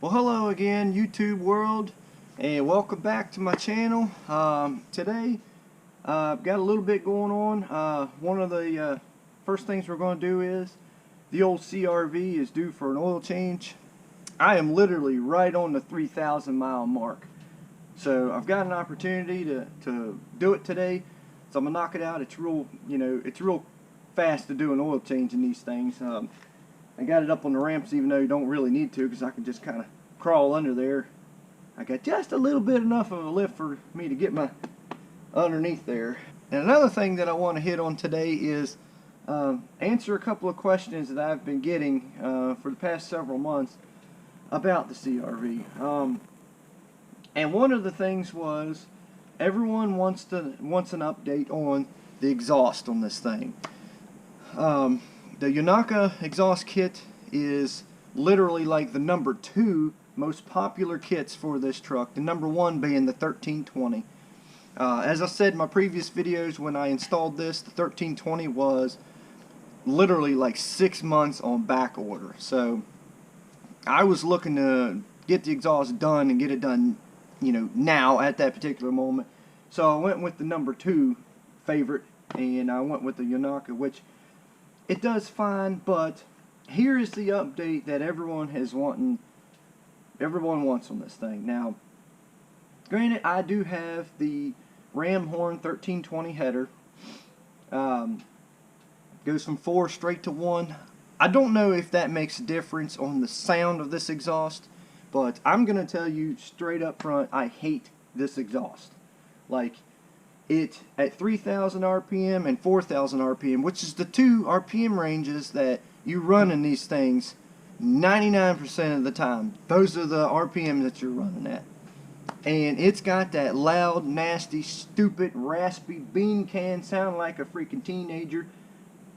Well, hello again, YouTube world, and welcome back to my channel. Today, I've got a little bit going on. One of the first things we're going to do is the old CRV is due for an oil change. I am literally right on the 3,000 mile mark, so I've got an opportunity to do it today. So I'm gonna knock it out. It's real, it's real fast to do an oil change in these things. I got it up on the ramps even though you don't really need to, because I can just kind of crawl under there. I got just a little bit enough of a lift for me to get my underneath there. And another thing that I want to hit on today is answer a couple of questions that I've been getting for the past several months about the CRV. And one of the things was everyone wants an update on the exhaust on this thing. The Yanaka exhaust kit is literally like the number 2 most popular kits for this truck, the number 1 being the 1320. As I said in my previous videos, when I installed this, the 1320 was literally like 6 months on back order. So I was looking to get the exhaust done and get it done, now at that particular moment. So I went with the number 2 favorite, and I went with the Yanaka, which it does fine, but here is the update that everyone wants on this thing. Now, granted, I do have the ram horn 1320 header. Goes from 4 straight to 1. I don't know if that makes a difference on the sound of this exhaust, but I'm gonna tell you straight up front, I hate this exhaust. Like, it at 3,000 RPM and 4,000 RPM, which is the 2 RPM ranges that you run in these things 99% of the time. Those are the RPM that you're running at. And it's got that loud, nasty, stupid, raspy bean can sound like a freaking teenager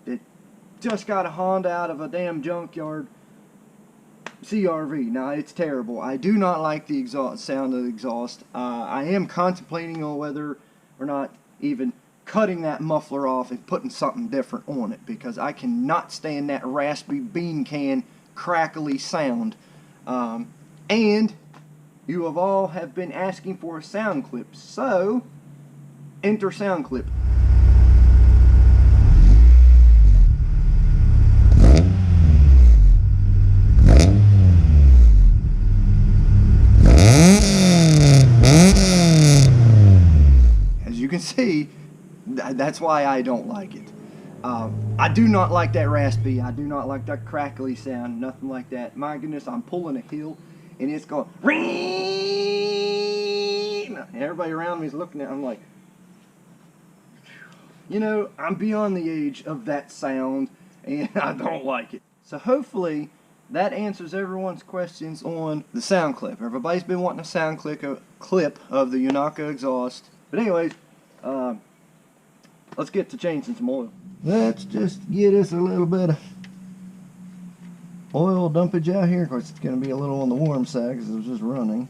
that just got a Honda out of a damn junkyard CRV. Now, it's terrible. I do not like the sound of the exhaust. I am contemplating on whether or not even cutting that muffler off and putting something different on it, because I cannot stand that raspy bean can crackly sound. And you have been asking for a sound clip, so enter sound clip. You can see that's why I don't like it. I do not like that raspy, I do not like that crackly sound, nothing like that. My goodness, I'm pulling a hill and it's going ring, and everybody around me is looking at it. I'm like, I'm beyond the age of that sound and I don't like it. So hopefully that answers everyone's questions on the sound clip. Everybody's been wanting a sound clip of the Yanaka exhaust. But anyways, let's get to changing some oil. Let's just get us a little bit of oil dumpage out here. Of course, it's going to be a little on the warm side because it was just running.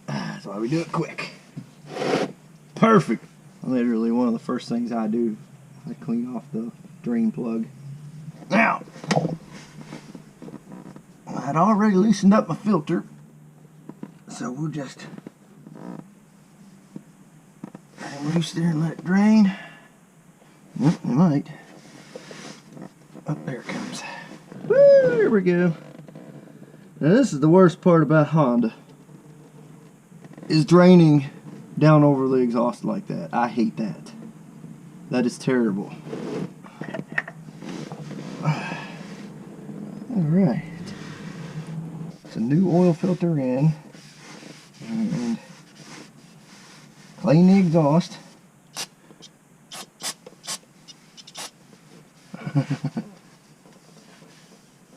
That's why we do it quick. Perfect. Literally one of the first things I do is I clean off the drain plug. Now, I had already loosened up my filter, so we'll just loose there and let it drain. It might. Oh, there it comes. Woo, there we go. Now this is the worst part about Honda, is draining down over the exhaust like that. I hate that. That is terrible. Alright. It's a new oil filter in. And clean the exhaust.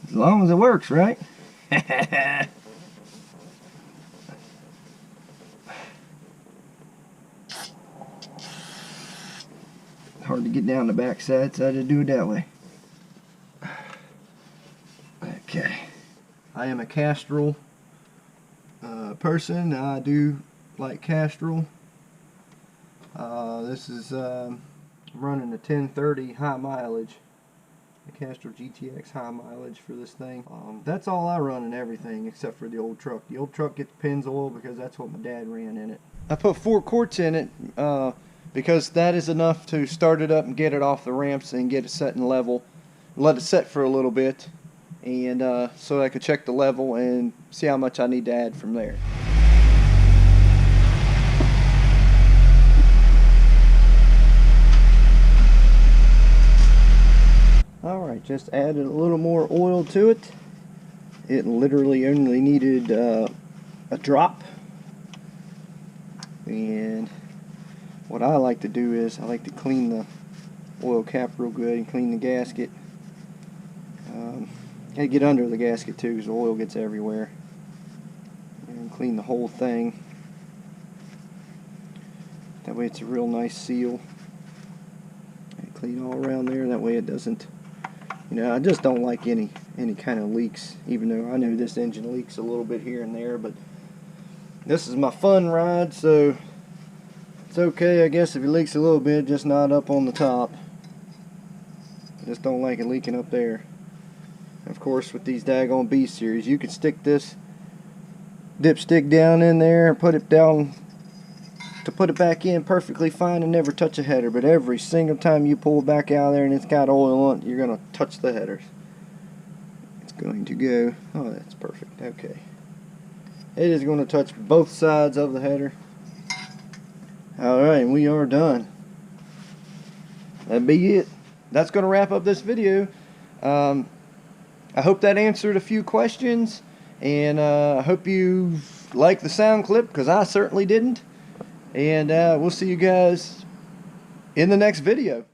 As long as it works, right? Hard to get down the back side, so I just do it that way. Okay. I am a Castrol person. I do like Castrol. This is running a 1030 high mileage. the Castrol GTX high mileage for this thing. That's all I run in everything except for the old truck. The old truck gets Pennzoil because that's what my dad ran in it. I put 4 quarts in it because that is enough to start it up and get it off the ramps and get it set and level. Let it set for a little bit, and so I could check the level and see how much I need to add from there. Alright, just added a little more oil to it. It literally only needed a drop. And what I like to do is I like to clean the oil cap real good and clean the gasket. Gotta get under the gasket too because the oil gets everywhere. And clean the whole thing. That way it's a real nice seal. And clean all around there, that way it doesn't, you know, I just don't like any kind of leaks, even though I know this engine leaks a little bit here and there, but this is my fun ride, so it's okay, I guess, if it leaks a little bit, just not up on the top. I just don't like it leaking up there. Of course, with these daggone B series, you can stick this dipstick down in there and put it down to put it back in perfectly fine and never touch a header, but every single time you pull it back out of there and it's got oil on it, you're going to touch the headers. It's going to go, oh, that's perfect, okay. It is going to touch both sides of the header. Alright, we are done. That'd be it. That's going to wrap up this video. I hope that answered a few questions, and I hope you liked the sound clip, because I certainly didn't. And we'll see you guys in the next video.